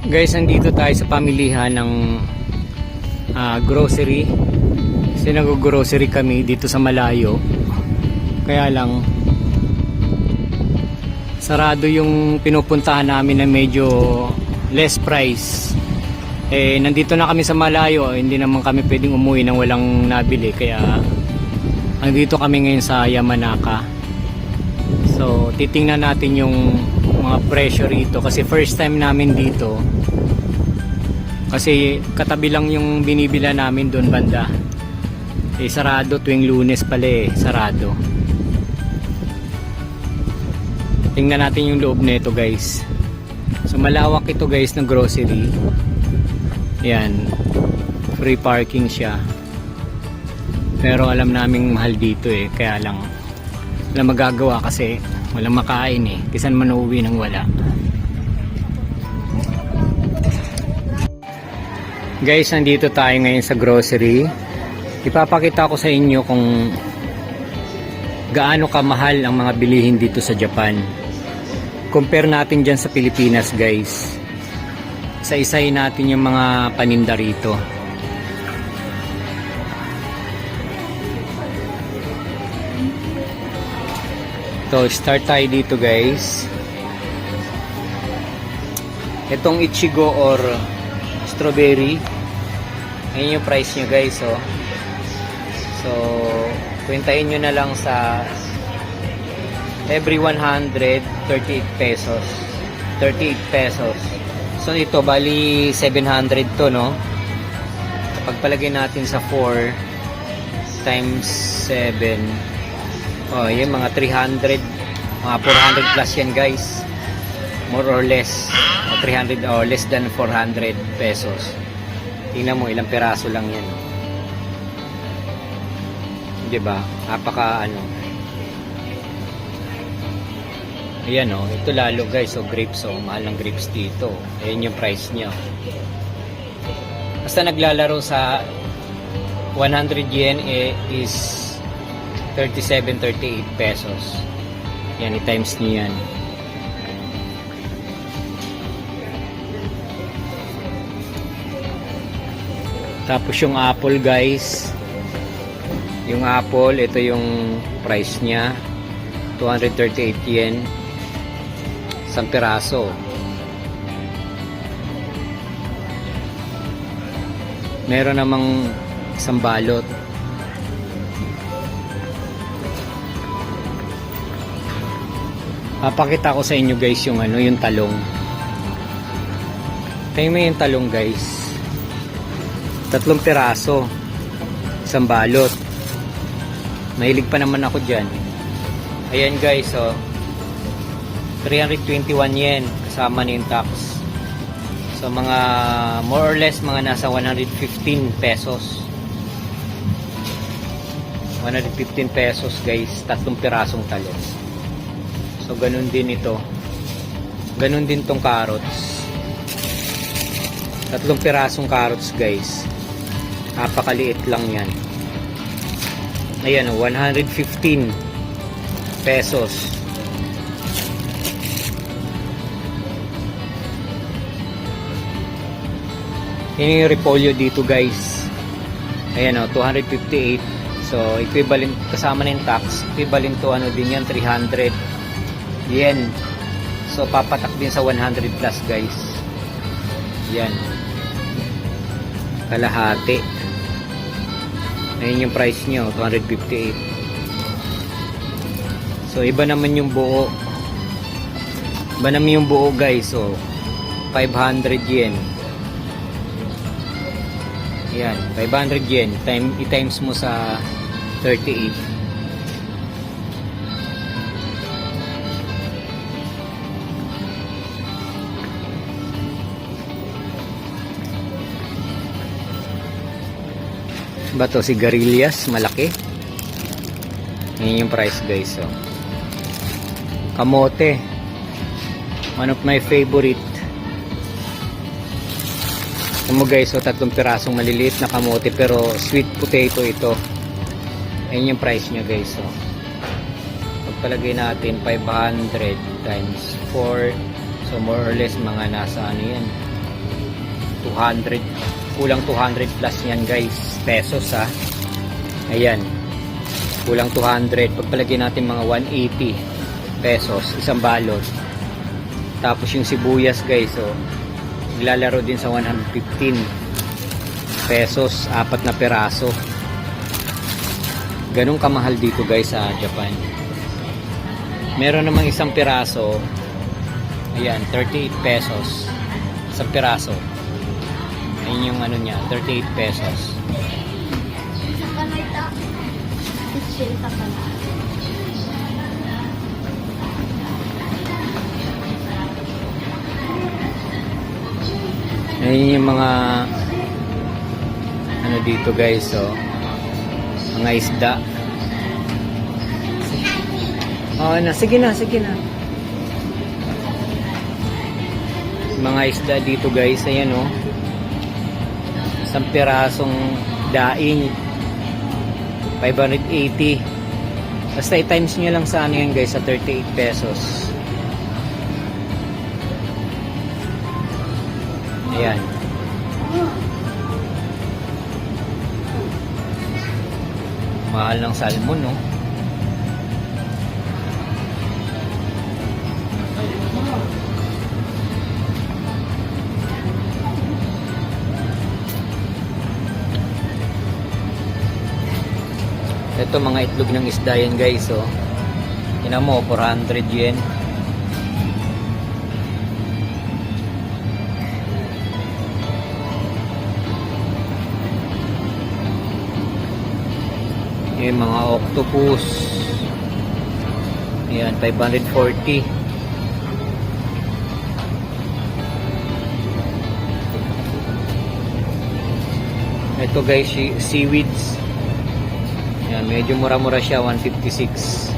Guys, nandito tayo sa pamilihan ng grocery. Kasi nag-grocery kami dito sa malayo. Kaya lang sarado yung pinupuntahan namin na medyo less price. Nandito na kami sa malayo, hindi naman kami pwedeng umuwi nang walang nabili. Kaya nandito kami ngayon sa Yamanaka. So titingnan natin yung mga presyo rito kasi first time namin dito. Kasi katabi lang yung binibila namin doon banda. Sarado tuwing Lunes pala sarado. Tingnan natin yung loob nito guys. So malawak ito guys ng grocery. Yan. Free parking siya. Pero alam naming mahal dito kaya lang wala magagawa kasi walang makain Kisan man uuwi nang wala. Guys, nandito tayo ngayon sa grocery. Ipapakita ko sa inyo kung gaano kamahal ang mga bilihin dito sa Japan. Compare natin dyan sa Pilipinas guys. Isa-isahin natin yung mga paninda rito. So, start tayo dito guys. Itong Ichigo or strawberry. Ayun yung price nyo guys. So, kwentahin nyo na lang sa every 100, 38 pesos. 38 pesos. So, ito bali 700 to, no? Kapag palagay natin sa 4 times 7, yun mga 300, mga 400 plus yan guys. More or less 300 or less than 400 pesos. Tingnan mo ilang peraso lang yan. Diba? Napaka ayan ito lalo guys. Grapes mahal ng grapes dito. Ayan yung price niya. Basta naglalaro sa 100 yen is 37-38 pesos. Yan, i-times niyo yan. Tapos yung apple guys. Yung apple, ito yung price niya. 238 yen. Isang piraso. Meron namang isang balot. Papakita ko sa inyo guys yung yung talong. Tingnan mo yung talong guys. 3 piraso. Isang balot. Mahilig pa naman ako dyan. Ayan guys 321 yen kasama na yung tax. So mga more or less mga nasa 115 pesos. 115 pesos guys. 3 pirasong talong. So ganun din ito. Ganun din tong carrots. 3 pirasong carrots guys. Napakaliit lang yan. Ayan 115 pesos. Yan yung repolyo dito guys. Ayan 258. So equivalent kasama na yung tax. Equivalent to din yan 300 yen. So papatak din sa 100 plus guys. Yan. Kalahati. Ayun yung price nyo 258. So iba naman yung buo. Iba naman yung buo guys. So 500 yen. Yan 500 yen i-times mo sa 38. Ba to sigarilyas malaki. Yan yung price guys. Kamote, one of my favorite. Ano guys, 3 pirasong maliliit na kamote pero sweet potato ito. Yan yung price niya guys. Pagpalagay natin 500 times 4, so more or less mga nasa ano yan, 200, kulang 200 plus yan guys, pesos ha. Ayan, kulang 200. Pagpalagyan natin mga 180 pesos isang balot. Tapos yung sibuyas guys, naglalaro din sa 115 pesos, 4 na peraso. Ganun kamahal dito guys sa Japan. Meron namang isang peraso, ayan, 38 pesos isang peraso. Ayun yung ano niya, 38 pesos. Ayun yung mga ano dito guys, mga isda. Sige na. Mga isda dito guys, ayan isang pirasong daing 580. Basta i-times nyo lang sa ano yan guys, sa 38 pesos. Ayan. Mahal ng salmon, no? Ito mga itlog ng isda yan guys, tingnan mo, 400 yen. Yung mga octopus, ayan, 540. Ito guys, seaweeds. Yan, medyo mura-mura siya, 156.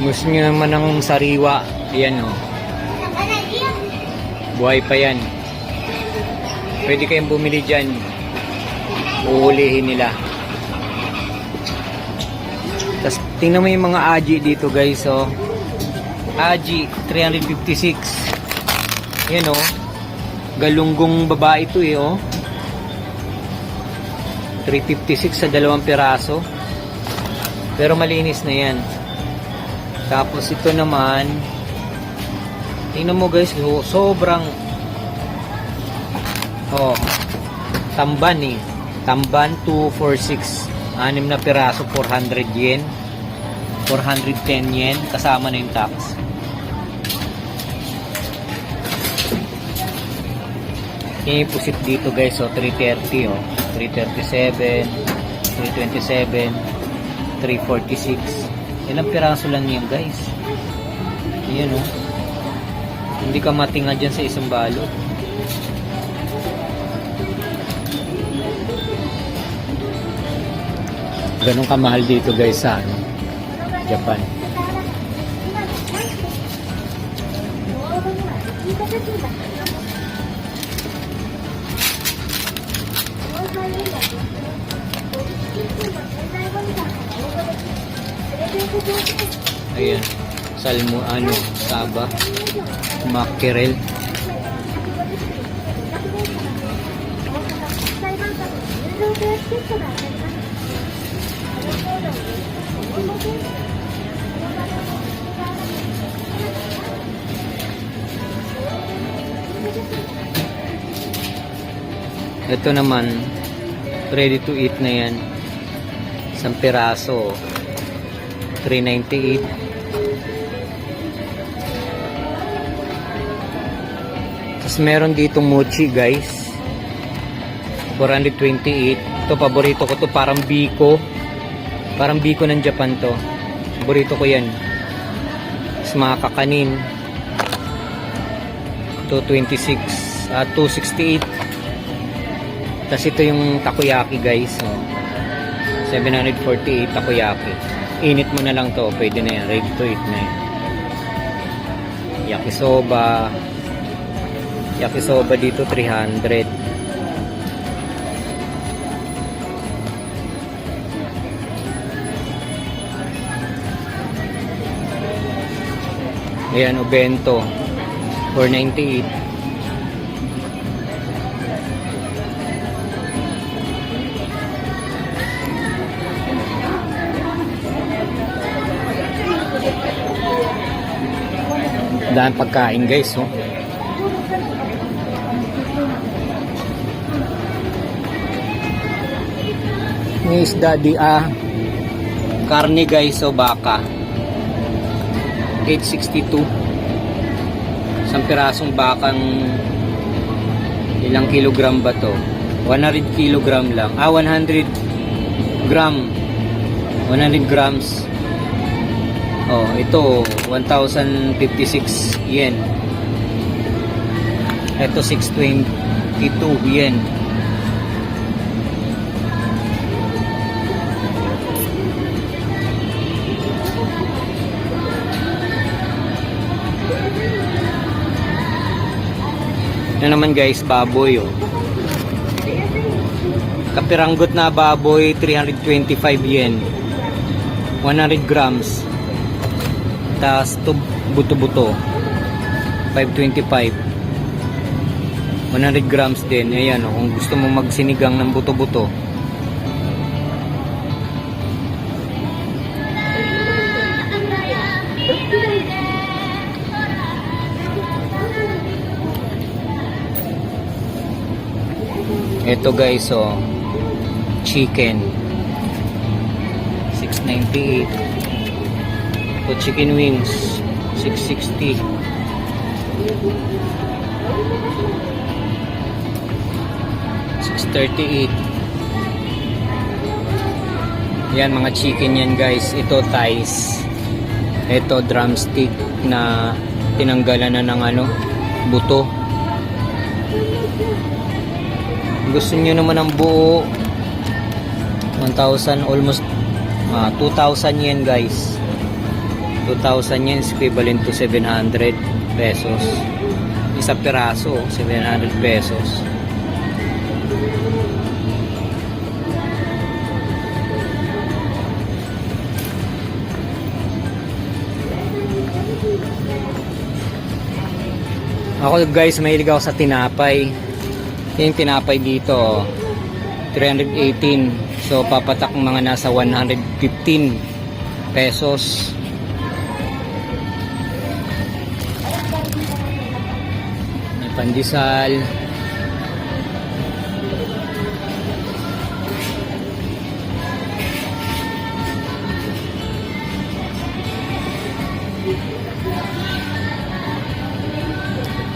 Gusto nyo naman ng sariwa, ayan buhay pa yan. Pwede kayong bumili dyan, uhulihin nila. Tapos tingnan mo yung mga aji dito guys, aji 356. Yan galunggong babae ito 356 sa 2 piraso. Pero malinis na yan. Tapos ito naman, tingnan mo guys, sobrang tamban tamban 246, 6 na piraso, 400 yen, 410 yen kasama na yung tax. Yung pusit dito guys, 330, 337, 327, 346. Ilang piraso lang yan guys. Ayan hindi ka matinga dyan sa isang balot. Ganun kamahal dito guys sa Japan. Ayan, salmo, saba, mackerel. Ito naman, ready to eat na yan. Isang piraso, 398. Tapos meron dito mochi guys, 428. Ito paborito ko to, parang biko. Parang biko ng Japan to. Paborito ko yan. Tapos mga kakanin, 226, 268. Tapos ito yung takoyaki guys, 748 takoyaki. Init mo na lang to, pwede na yan, ready to eat na yan. Yakisoba dito 300. Ayan, Ubento. 498. Dahil pagkain guys, oh. May isda di karne guys, o baka. 862. Isang pirasong bakang ilang kilogram ba to? 100 kilogram lang. 100 gram. 100 grams. Oh, ito 1,056 yen. Ito 622 yen. Ito naman guys, baboy, oh. Kapiranggot na baboy, 325 yen. 100 grams. Tas buto-buto, 525. 100 grams din. Ayan, oh, kung gusto mo magsinigang ng buto-buto. Ito guys, oh, chicken 698. Ito chicken wings 660. $638. Yan, mga chicken yan guys. Ito thighs. Ito drumstick na tinanggalan na ng buto. Gusto niyo naman ang buo, 1,000, almost 2,000 yen guys. 2,000 yen is equivalent to 700 pesos. Isa piraso, 700 pesos. Ako guys, mahilig ako sa tinapay. Yung tinapay dito 318. So papatak mga nasa 115 pesos. May pandesal.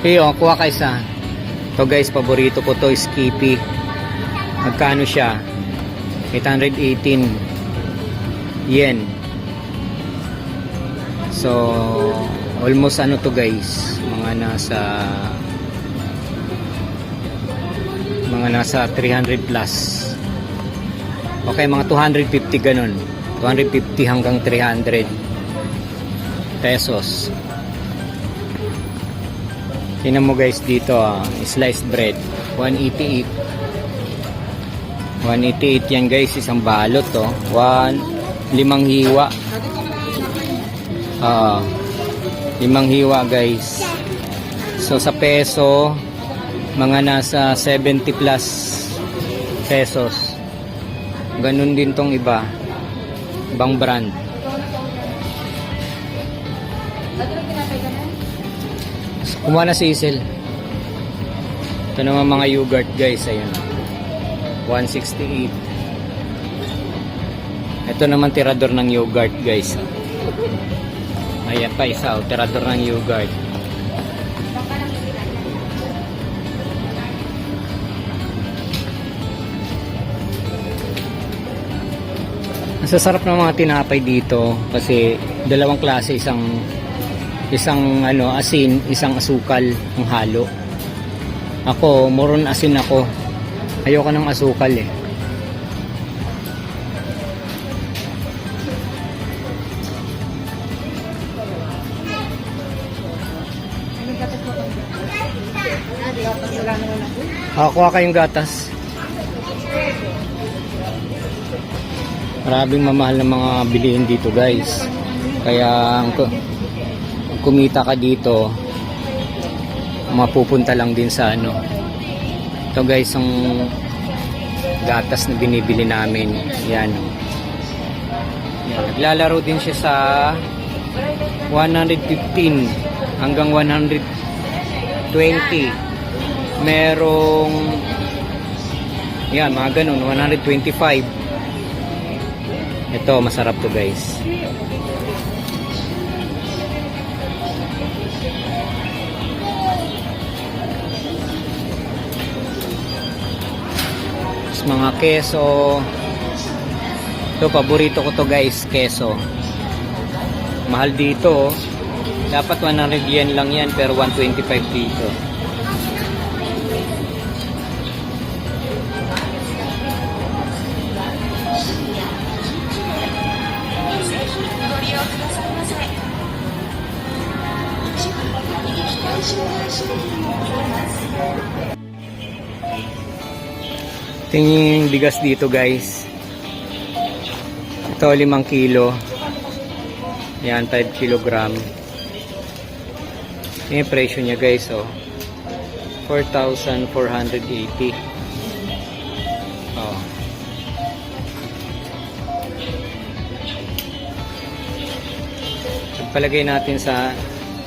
Iyo, kuha ka isa. Ito guys, paborito ko to, Skippy. Magkano siya? 818 yen. So almost to guys, mga nasa 300 plus. Okay, mga 250 ganun. 250 hanggang 300 pesos. Tingnan mo guys dito, sliced bread 188. 188 yan guys, isang balot to. 5 hiwa. 5 hiwa guys. So sa peso, mga nasa 70 plus pesos. Ganun din tong iba, ibang brand. Kumuha na si Isel. Ito naman mga yogurt guys, ayun, 168. Ito naman tirador ng yogurt guys. Ayan pa isa, tirador ng yogurt. Masasarap ng mga tinapay dito kasi dalawang klase, isang asin, isang asukal ang halo. Ako, moron asin ako. Ayoko ng asukal eh. Kuha kayong gatas. Maraming mamahal na mga bilihin dito guys. Kaya kumita ka dito, mapupunta lang din sa ano. Ito guys, ang gatas na binibili namin. Yan. Naglalaro din siya sa 115 hanggang 120. Merong yan, mga ganun, 125. Ito, masarap to guys. Mga keso. Ito, paborito ko to guys, keso. Mahal dito. Dapat 100 yen lang yan, pero 125 dito. Tingin yung bigas dito guys. Ito 5 kilo. Yan 5 kilogram. Yung presyo niya guys, oh. 4,480. Oh. Palagay natin sa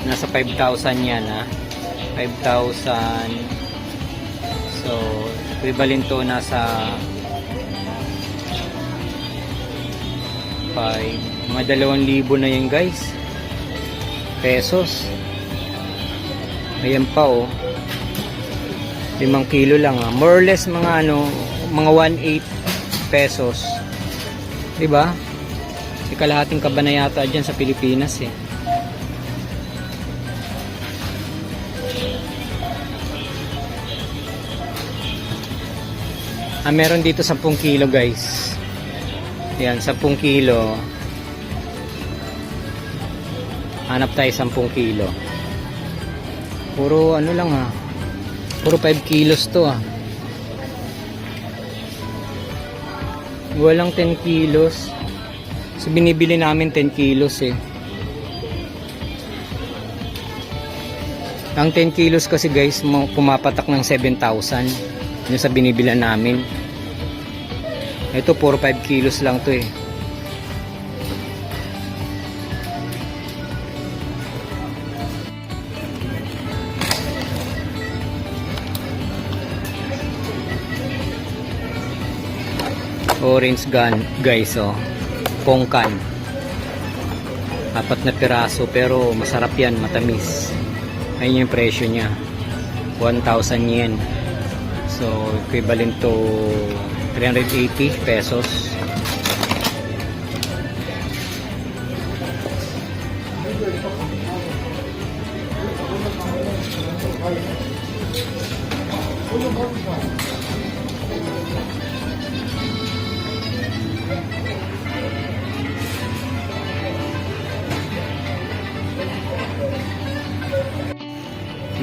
nasa 5,000 yan, ha. 5,000. So equivalent to nasa 5, mga 2,000 na yan guys, pesos. Ayan pa, oh, 5 kilo lang, ah. More or less mga ano, mga 1/8 pesos, diba? Kalahating kaba na yata dyan sa Pilipinas, eh. Meron dito 10 kilo guys. Yan, 10 kilo. Hanap tayo 10 kilo. Puro ano lang, ha. Puro 5 kilos to, ha. Walang 10 kilos. So binibili namin 10 kilos, eh. Ang 10 kilos kasi guys, pumapatak ng 7,000 yung sa binibilan namin. Ito puro 5 kilos lang to, eh. Orange gun guys, oh. Pongkan. 4 na piraso, pero masarap yan, matamis. Ayun yung presyo niya, 1,000 yen. So equivalent to 380 pesos.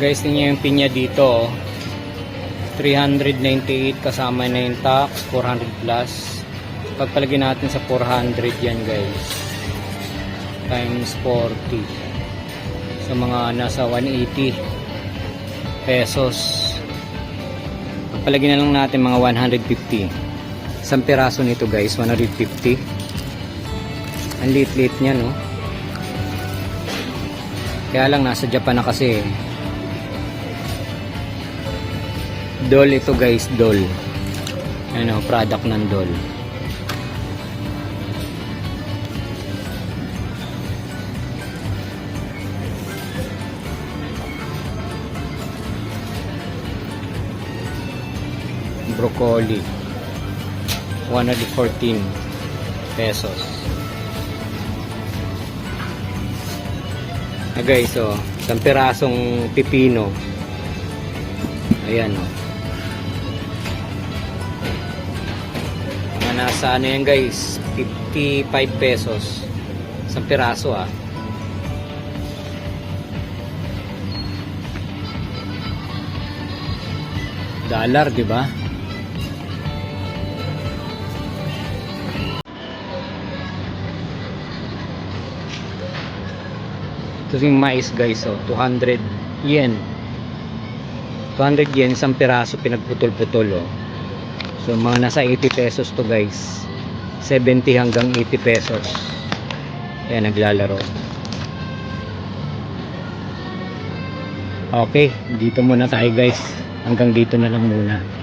Guys, tingnan yung pinya dito, oh. 398 kasama na yung tax, 400 plus. Pagpalagay natin sa 400 yan guys, times 40, so mga nasa 180 pesos. Pagpalagay na lang natin mga 150. Isang piraso nito guys, 150. Ang liit-liit nya, no? Kaya lang nasa Japan na kasi, Dole ito guys, Dole. Ano, product ng Dole. Broccoli, 114 pesos. Guys, oh, isang pirasong pipino. Ayan, oh. Nasa ano yan guys, 55 pesos isang piraso, ah. Dollar, di ba? Ito yung mais guys, 200 yen. 200 yen, isang piraso pinagputol-putol, oh. So mga nasa 80 pesos to guys. 70 hanggang 80 pesos. Ayan, naglalaro. Okay, dito muna tayo guys. Hanggang dito na lang muna.